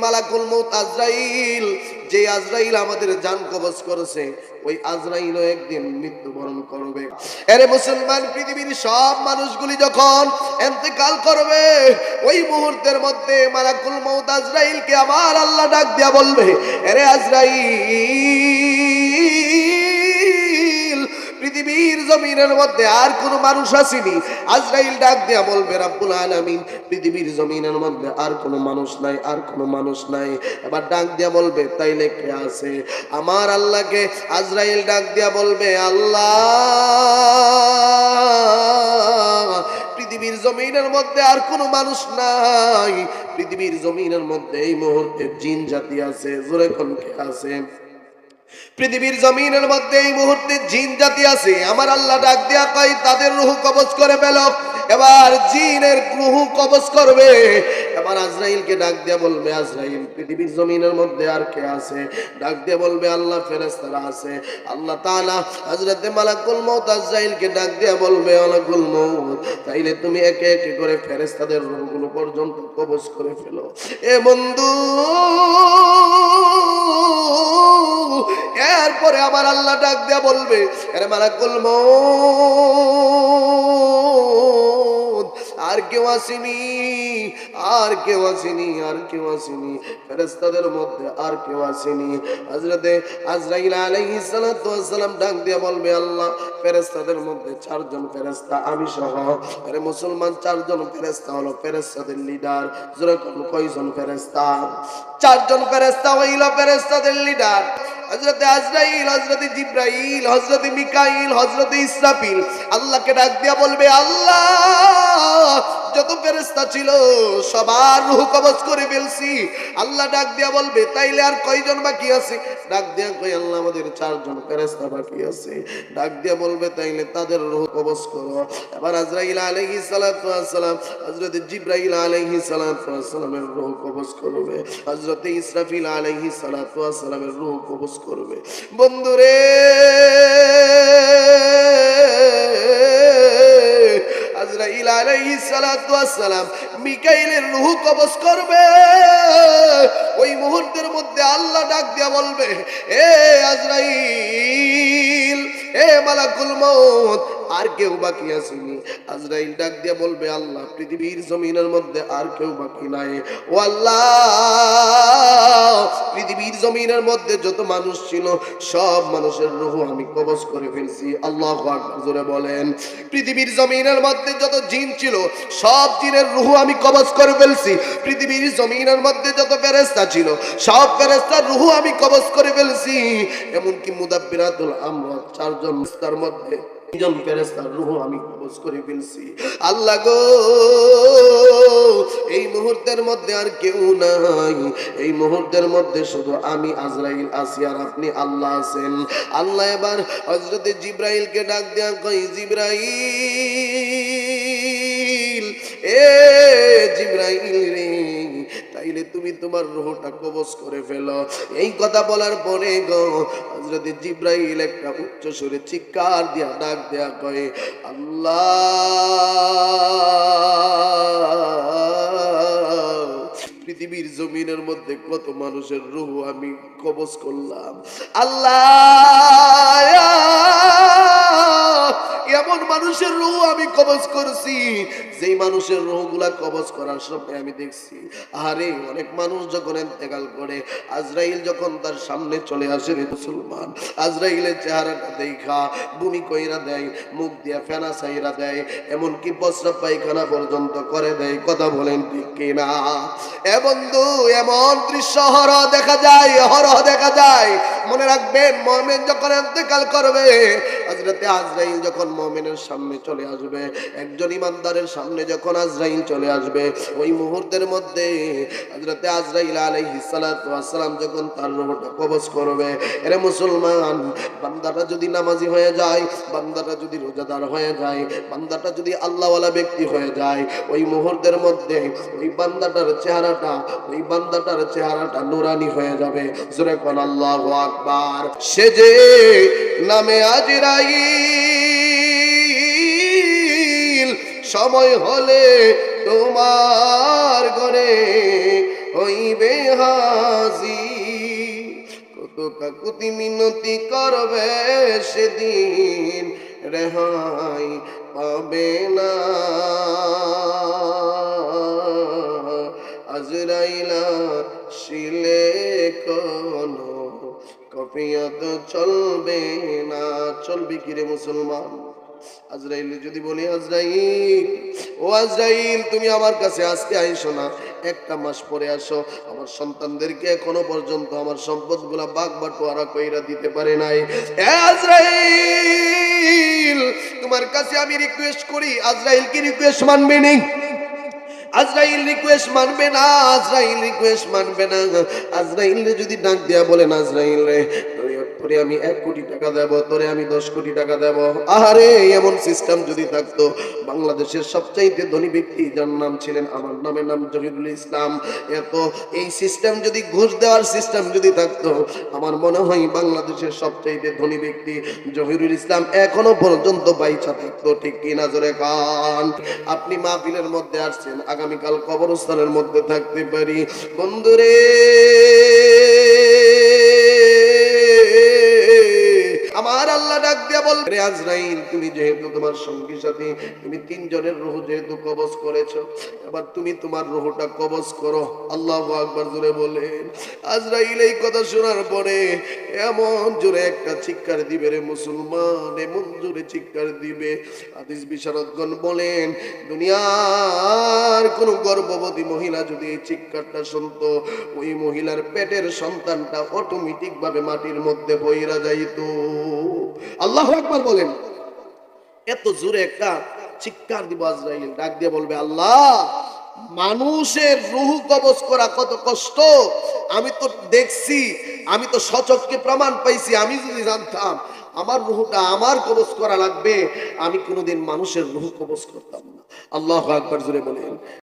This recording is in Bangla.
মালাকুল মউত আজরাইল, যে আজরাইল আমাদের জান কবজ করেছে, ওই আজরাইলও একদিন মৃত্যুবরণ করবে। আরে মুসলমান, পৃথিবীর সব মানুষগুলি যখন ইন্তেকাল করবে, ওই মুহূর্তের মধ্যে মালাকুল মউত আজরাইলকে আমার আল্লাহ ডাক দিয়া বলবে, আরে আজরাইল, পৃথিবীর জমিনের মধ্যে আর কোন মানুষ আসেনি। আজরাইল ডাক দিয়া বলবে, রব্বুল আলামিন, পৃথিবীর জমিনের মধ্যে আর কোন মানুষ নাই, আর কোন মানুষ নাই। এবার ডাক দিয়া বলবে, তাইলে কে আছে? আমার আল্লাহকে আজরাইল ডাক দিয়া বলবে, আল্লাহ, পৃথিবীর জমিনের মধ্যে আর কোন মানুষ নাই, পৃথিবীর জমিনের মধ্যে এই মুহূর্তে জিন জাতি আছে। জোরে কোন কে আছে? পৃথিবীর জমিনের মধ্যে এই মুহূর্তে জিন জাতি আছে। আমার আল্লাহ ডাক দিয়া কয়, তাদের রূহ কবজ করে ফেলো। এবার জিনের রূহ কবজ করবে। এবার আজরাইলকে ডাক দিয়া বলবে, আজরাইল, পৃথিবীর জমিনের মধ্যে আর কে আছে? ডাক দিয়া বলবে, আল্লাহ, ফেরেশতারা আছে। আল্লাহ তাআলা হযরতে মালাকুল মউত আজরাইলকে ডাক দিয়া বলবে, মালাকুল মউত, তাইলে তুমি একে একে করে ফেরেশতাদের রূহগুলো পর্যন্ত কবজ করে ফেলো। এ বন্ধু, এরপরে আমার আল্লাহ ডাক দিয়া বলবে, আরে মালাকুল মউত, আর কেউ আসেনি, আর কেউ আসেনি, আর কেউ আসেনি, ফেরেশতাদের মধ্যে আর কেউ আসেনি। হযরতে আজরাইল আলাইহিস সালাতু ওয়াস সালাম ডাক দিয়া বলবে, আল্লাহ, ফেরেশতাদের মধ্যে 4 জন ফেরেশতা আমি সহ। আরে মুসলমান, 4 জন ফেরেশতা হলো ফেরেশতাদের লিডার। জোরে কোন কয়জন ফেরেশতা? 4 জন ফেরেশতা হইল ফেরেশতাদের লিডার। হযরতে আজরাইল, হযরতে জিবরাইল, হযরতে মিকাইল, হযরতে ইসরাফিল আল্লাহকে ডাক দিয়া বলবে, আল্লাহ, যত ফেরেশতা ছিল সবার রূহ কবজ করে ফেলছি। আল্লাহ ডাক দিয়া বলবে, তাইলে আর কয়জন বাকি আছে? ডাক দিয়া কই, আল্লাহ, আমাদের 4 জন ফেরেশতা বাকি আছে। ডাক দিয়া বলবে, তাইলে তাদের রূহ কবজ করো। এবার আজরাইল আলাইহিস সালাতু ওয়াস সালাম হযরতে জিবরাইল আলাইহিস সালাতু ওয়াস সালামের রূহ কবজ করবে, হযরতে ইসরাফিল আলাইহিস সালাতু ওয়াস সালামের রূহ কবজ করবে। বন্ধুরে, আজরাইল আলাইহিস সালাতু ওয়াস সালাম মিকাইলের রূহ কবজ করবে। ওই মুহূর্তের মধ্যে আল্লাহ ডাক দিয়া বলবে, এ আজরাইল, এ মালাকুল মউত, আর কেউ বাকি আসেনি। আজরাইল ডাক দিয়া বলবে, আল্লাহ, পৃথিবীর জমিনের মধ্যে আর কেউ বাকি নাই। ও আল্লাহ, পৃথিবীর জমিনের মধ্যে যত মানুষ ছিল সব মানুষের রূহ আমি কবজ করে ফেলছি। আল্লাহু আকবার, জোরে বলেন। পৃথিবীর জমিনের মধ্যে যত জিন ছিল সব জিনের রূহ আমি কবজ করে ফেলছি। পৃথিবীর জমিনের মধ্যে যত ফেরেশতা ছিল সব ফেরেশতার রূহ আমি কবজ করে ফেলছি। এমনকি মুদাব্বিরাতুল আমর 4 জন ফেরেশতার মধ্যে 3 জন ফেরেশতার রূহ আমি কবজ করে ফেলছি। আল্লাহ গো, এই মুহূর্তের মধ্যে আর কেউ নাই, এই মুহূর্তের মধ্যে শুধু আমি আজরাইল আছি আর আপনি আল্লাহ আছেন। আল্লাহ এবার হযরতে জিবরাইলকে ডাক দেয়া কই, জিবরাইল, এ জিবরাইল রে, তাইলে তুমি তোমার রূহটা কবজ করে ফেলো। এই কথা বলার পরে গো হযরতে জিবরাইল একটা উচ্চ সুরে চিৎকার দিয়া ডাক দেয়া কয়, আল্লাহ, পৃথিবীর জমিনের মধ্যে কত মানুষের রূহ আমি কবজ করলাম। আল্লাহ, এমন মানুষের রূহ আমি কবজ করছি যেই মানুষের রূহগুলা কবজ করার সময় আমি দেখছি, আরে অনেক মানুষ যখন ইন্তেকাল করে, আজরাইল যখন তার সামনে চলে আসে রে মুসলমান, আজরাইলের চেহারাটা দেখা বমি কইরা দেয়, মুখ দিয়া ফেনা ছাইরা দেয়, এমনকি প্রস্রাব পায়খানা পর্যন্ত করে দেয়। কথা বলেন ঠিক কিনা? এ বন্ধু, এমন দৃশ্য হরহ দেখা যায়, হরহ দেখা যায়। মনে রাখবেন, মুমিন যখন ইন্তেকাল করবে, হযরতে আজরাইল যখন মুমিনের সামনে চলে আসবে, একজন ইমানদারের সামনে যখন আজরাইল চলে আসবে, ওই মুহূর্তের মধ্যে হযরতে আজরাইল আলাইহিস সালাতু ওয়াস সালাম যখন তার রূহটা কবজ করবে, এরে মুসলমান, বান্দাটা যদি নামাজি হয়ে যায়, বান্দাটা যদি রোজাদার হয়ে যায়, বান্দাটা যদি আল্লাহওয়ালা ব্যক্তি হয়ে যায়, ওই মুহূর্তের মধ্যে ওই বান্দাটার চেহারাটা নুরানি হয়ে যাবে। জোরে কোন আল্লাহু আকবার। সে যে নামে আজরাইল, সময় হলে তোমার ঘরে হইবে হাজির। কত কাকুতি মিনতি করবে সেদিন, রেহাই পাবে না। আজরাইলা শিলে কোনো কফিয়ত চলবে না। চলবে কিরে মুসলমান? আজরাইল যদি বলি, আজরাইল, ও আজরাইল, তুমি আমার কাছে আজকে আইসো না, একটা মাস পরে আসো। আমার সন্তানদেরকে এখনো পর্যন্ত আমার সম্পদগুলা ভাগ বাটোয়ারা কইরা দিতে পারে নাই। এ আজরাইল, তোমার কাছে আমি রিকোয়েস্ট করি। আজরাইল কি রিকোয়েস্ট মানবে নেই? আজরাইল রিকোয়েস্ট মানবে না, আজরাইল রিকোয়েস্ট মানবে না। আজরাইল যদি ডাক দিয়া বলেন, আজরাইল রে, তোরে আমি 1 কোটি টাকা দেব, তোরে আমি 10 কোটি টাকা দেব। আরে এমন সিস্টেম যদি থাকতো, বাংলাদেশের সবচাইতে ধনী ব্যক্তি যার নাম ছিলেন, আমার নামে নাম জহিরুল ইসলাম, এত এই সিস্টেম যদি, ঘুষ দেওয়ার সিস্টেম যদি থাকতো, আমার মনে হয় বাংলাদেশের সবচাইতে ধনী ব্যক্তি জহিরুল ইসলাম এখনো পর্যন্ত বাইচা থাকতো। ঠিক কি না জোরে কান? আপনি মাহফিলের মধ্যে আসছেন, আগামীকাল কবরস্থানের মধ্যে থাকতে পারি। বন্ধুরে, আমার আল্লাহ ডাক দিয়া বল, রে আজরাইল, তুমি যেহেতু তোমার সঙ্গী সাথী, তুমি 3 জনের রূহ যেহেতু কবজ করেছো, এবার তুমি তোমার রূহটা কবজ করো। আল্লাহু আকবার জোরে বলেন। আজরাইল এই কথা শোনার পরে এমন জোরে একটা চিৎকার দিবে রে মুসলমান, এমন জোরে চিৎকার দিবে, হাদিস বিশারদগণ বলেন, দুনিয়ার কোন গর্ভবতী মহিলা যদি এই চিৎকারটা শুনতো, ওই মহিলার পেটের সন্তানটা অটোমেটিক ভাবে মাটির মধ্যে বইরা যাইতো। আল্লাহু আকবার বলেন। এত জোরে একটা চিৎকার দিব, আজরাইল ডাক দিয়ে বলবে, আল্লাহ, মানুষের রূহ কবজ করা কত কষ্ট আমি তো দেখছি, আমি তো সচক্ষে প্রমাণ পাইছি। আমি যদি জানতাম আমার রূহটা আমার কবজ করা লাগবে, আমি কোনোদিন মানুষের রূহ কবজ করতাম না। আল্লাহু আকবার জোরে বলেন।